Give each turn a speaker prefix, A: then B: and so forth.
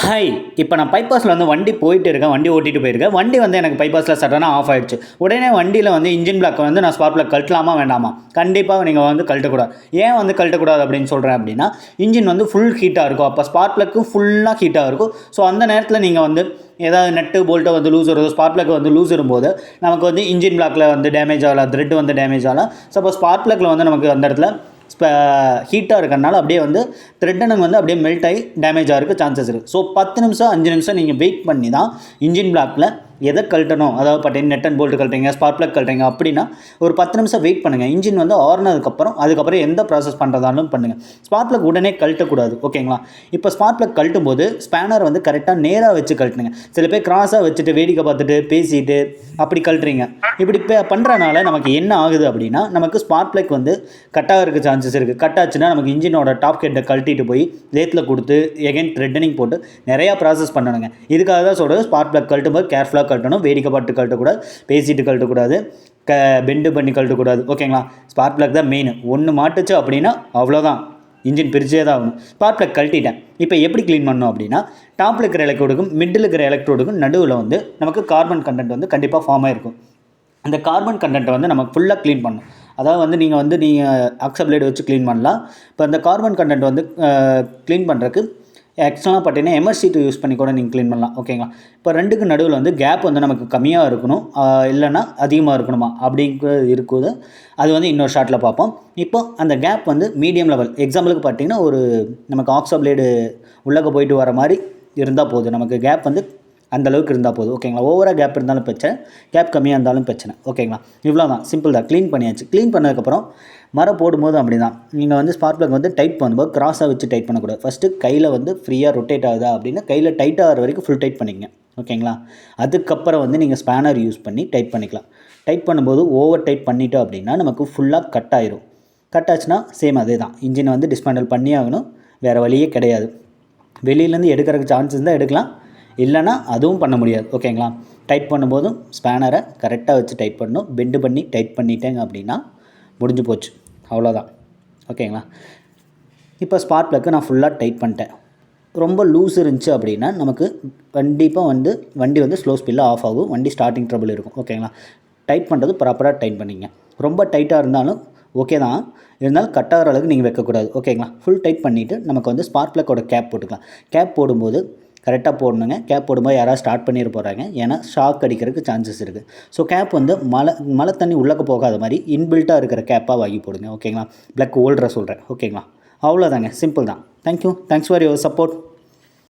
A: Hi. இப்போ நான் பைபாஸில் வந்து வண்டி போயிட்டு இருக்கேன். வண்டி ஓட்டிட்டு போயிருக்கேன். வண்டி வந்து எனக்கு பைபாஸில் சடனாக ஆஃப் ஆயிடுச்சு. உடனே வண்டியில் வந்து இன்ஜின் பிளாக் வந்து நான் ஸ்பாட் பிளக் கழட்டலாமா வேண்டாமா? கண்டிப்பாக நீங்கள் வந்து கழட்டக்கூடாது. ஏன் வந்து கழட்டக்கூடாது அப்படின்னு சொல்கிறேன் அப்படின்னா, இன்ஜின் வந்து ஃபுல் ஹீட்டாக இருக்கும். அப்போ ஸ்பார்க் பிளக்கும் ஃபுல்லாக ஹீட்டாக இருக்கும். ஸோ அந்த நேரத்தில் நீங்கள் வந்து ஏதாவது நட்டு போல்ட்டை வந்து லூஸ் வருது, ஸ்பார்க் பிளக் வந்து லூஸ் வரும்போது நமக்கு வந்து இன்ஜின் பிளாக்கில் வந்து டேமேஜ் ஆகலாம், த்ரெட் வந்து டேமேஜ் ஆகலாம். சப்போஸ் ஸ்பார்க் பிளக்கில் வந்து நமக்கு அந்த இடத்துல ஹீட்டாக இருக்கிறனால அப்படியே வந்து த்ரெட்டனுங்க வந்து அப்படியே மெல்ட் ஆகி டேமேஜ் ஆகிறதுக்கு சான்சஸ் இருக்குது. ஸோ 10 நிமிஷம் 5 நிமிஷம் நீங்கள் வெயிட் பண்ணி தான் இன்ஜின் பிளாக்கில் எதை கழட்டணும், அதாவது பார்த்தீங்கன்னா நெட் அண்ட் போல்ட்டு கழட்டுறீங்க, ஸ்பார்க் பிளக் கழட்டுறீங்க அப்படின்னா ஒரு 10 நிமிஷம் வெயிட் பண்ணுங்கள். இன்ஜின் வந்து அதுக்கப்புறம் எந்த ப்ராசஸ் பண்ணுறதாலும் பண்ணுங்கள். ஸ்பார்க் பிளக் உடனே கழட்டக்கூடாது. ஓகேங்களா? இப்போ ஸ்பார்க் பிளக் கழட்டும் போது ஸ்பேனர் வந்து கரெக்டாக நேராக வச்சு கழட்டுங்க. சில பேர் கிராஸாக வச்சுட்டு வேடிக்கை பார்த்துட்டு பேசிட்டு அப்படி கழட்டுறீங்க. இப்படி பண்ணுறனால நமக்கு என்ன ஆகுது அப்படின்னா, நமக்கு ஸ்பார்க் பிளக் வந்து கட்டாக இருக்க சான்சஸ் இருக்குது. கட் ஆச்சுன்னா நமக்கு இன்ஜினோட டாப் ஹெட்டை கழட்டிட்டு போய் லேத்தில் கொடுத்து எகைன் த்ரெட்டனிங் போட்டு நிறையா ப்ராசஸ் பண்ணணுங்க. இதுக்காக தான் சொல்கிறது, ஸ்பார்க் பிளக் கழட்டும் போது கேர்ஃபுல்லாக கழட்டணும். வேடிக்கை பார்த்து கழட்டக்கூடாது, பேசிட்டு கழட்டக்கூடாது, பெண்டு பண்ணி கழட்டக்கூடாது. ஓகேங்களா? ஸ்பார்க் பிளக் தான் மெயின். ஒன்று மாட்டுச்சு அப்படின்னா அவ்வளோதான், இன்ஜின் பிரிச்சே தான் ஆகணும். ஸ்பார்க் பிளக் கழட்டிட்டேன். இப்போ எப்படி க்ளீன் பண்ணணும் அப்படின்னா, டாப்பில் இருக்கிற எலக்ட்ரோடுக்கும் மிடில் இருக்கிற எலக்ட்ரோடுக்கும் நடுவில் வந்து நமக்கு கார்பன் கண்டென்ட் வந்து கண்டிப்பாக ஃபார்ம் ஆகிருக்கும். அந்த கார்பன் கண்டென்ட்டை வந்து நமக்கு ஃபுல்லாக க்ளீன் பண்ணணும். அதாவது வந்து நீங்கள் ஆக்ஸப்ளேட் வச்சு க்ளீன் பண்ணலாம். இப்போ அந்த கார்பன் கண்டென்ட் வந்து க்ளீன் பண்ணுறதுக்கு எக்ஸ்ட்ரலாக பார்த்தீங்கன்னா எம்எஸ்2 யூஸ் பண்ணி கூட நீங்கள் க்ளீன் பண்ணலாம். ஓகேங்களா? இப்போ ரெண்டுக்கு நடுவில் வந்து கேப் வந்து நமக்கு கம்மியாக இருக்கணும், இல்லைன்னா அதிகமாக இருக்கணுமா அப்படிங்கிறது இருக்குது. அது வந்து இன்னொரு ஷார்ட்டில் பார்ப்போம். இப்போ அந்த கேப் வந்து மீடியம் லெவல், எக்ஸாம்பிளுக்கு பார்த்தீங்கன்னா ஒரு நமக்கு ஆக்ஸப்ளேடு உள்ளக்க போயிட்டு வர மாதிரி இருந்தால் போதும். நமக்கு கேப் வந்து அந்தளவுக்கு இருந்தால் போதும். ஓகேங்களா? ஓவராக கேப் இருந்தாலும் பிரச்சனை, கேப் கம்மியாக இருந்தாலும் பிரச்சனை. ஓகேங்களா? இவ்வளோ தான், சிம்பிள் தான். க்ளீன் பண்ணியாச்சு. க்ளீன் பண்ணதுக்கப்புறம் மரம் போடும்போது அப்படி தான், நீங்கள் வந்து ஸ்பார்க் பிளக் வந்து டைட் பண்ணும்போது கிராஸாக வச்சு டைட் பண்ணக்கூடாது. ஃபஸ்ட்டு கையில் வந்து ஃப்ரீயாக ரொட்டேட் ஆகுதா அப்படின்னா கையில் டைட் ஆகிற வரைக்கும் ஃபுல் டைட் பண்ணிக்கங்க. ஓகேங்களா? அதுக்கப்புறம் வந்து நீங்கள் ஸ்பேனர் யூஸ் பண்ணி டைட் பண்ணிக்கலாம். டைட் பண்ணும்போது ஓவர் டைட் பண்ணிட்டோம் அப்படின்னா நமக்கு ஃபுல்லாக கட் ஆயிரும். கட் ஆச்சுன்னா சேம் அதே தான், இன்ஜினை வந்து டிஸ்மேண்டில் பண்ணி ஆகணும், வேறு வழியே கிடையாது. வெளியிலேருந்து எடுக்கிறதுக்கு சான்சஸ் தான் எடுக்கலாம், இல்லைனா அதுவும் பண்ண முடியாது. ஓகேங்களா? டைட் பண்ணும்போதும் ஸ்பேனரை கரெக்டாக வச்சு டைட் பண்ணணும். பெண்டு பண்ணி டைட் பண்ணிட்டேங்க அப்படின்னா முடிஞ்சு போச்சு, அவ்வளோதான். ஓகேங்களா? இப்போ ஸ்பார்க் பிளக்கை நான் ஃபுல்லாக டைட் பண்ணிட்டேன். ரொம்ப லூஸ் இருந்துச்சு அப்படின்னா நமக்கு கண்டிப்பாக வந்து வண்டி வந்து ஸ்லோ ஸ்பீடில் ஆஃப் ஆகும், வண்டி ஸ்டார்டிங் ட்ரபிள் இருக்கும். ஓகேங்களா? டைட் பண்ணுறது ப்ராப்பராக டைட் பண்ணிங்க. ரொம்ப டைட்டாக இருந்தாலும் ஓகே தான், இருந்தாலும் கட் ஆகிற அளவுக்கு நீங்கள் வைக்கக்கூடாது. ஓகேங்களா? ஃபுல் டைட் பண்ணிவிட்டு நமக்கு வந்து ஸ்பார்க் பிளக்கோட கேப் போட்டுக்கலாம். கேப் போடும்போது கரெக்டாக போடணுங்க. கேப் போடும்போது யாராவது ஸ்டார்ட் பண்ணிட போகிறாங்க, ஏன்னா ஷாக் அடிக்கிறதுக்கு சான்சஸ் இருக்குது. ஸோ கேப் வந்து மழை தண்ணி உள்ளக்க போகாத மாதிரி இன்பில்ட்டாக இருக்கிற கேப்பாக வாங்கி போடுங்க. ஓகேங்களா? பிளக் ஹோல்டரை சொல்கிறேன். ஓகேங்களா? அவ்வளோதாங்க, சிம்பிள் தான். Thank you. Thanks for your support.